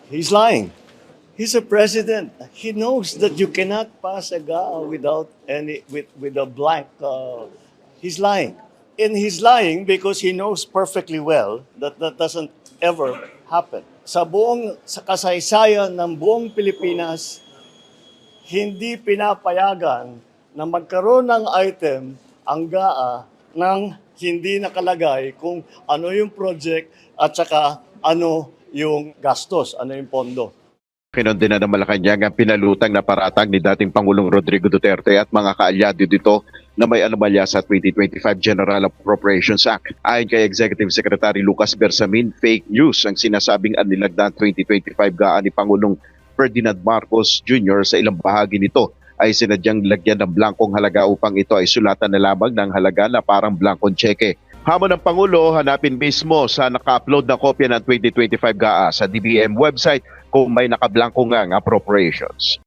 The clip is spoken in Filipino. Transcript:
He's lying. He's a president. He knows that you cannot pass a GAA without any with a blank. He's lying, and he's lying because he knows perfectly well that that doesn't ever happen. Sa kasaysayan ng buong Pilipinas, hindi pinapayagan na magkaroon ng item ang GAA nang hindi nakalagay kung ano yung project at saka ano yung gastos, ano yung pondo. Kinondena ng Malacanang ang pinalutang na paratang ni dating Pangulong Rodrigo Duterte at mga kaalyado dito na may anomalya sa 2025 General Appropriations Act. Ayon kay Executive Secretary Lucas Bersamin, fake news ang sinasabing anilagdaan 2025 GAA ni Pangulong Ferdinand Marcos Jr. sa ilang bahagi nito ay sinadyang lagyan ng blankong halaga upang ito ay sulatan na lamang ng halaga na parang blankong tseke. Hamon ng Pangulo, hanapin mismo sa naka-upload na kopya ng 2025 GAA sa DBM website kung may nakablangko ngang appropriations.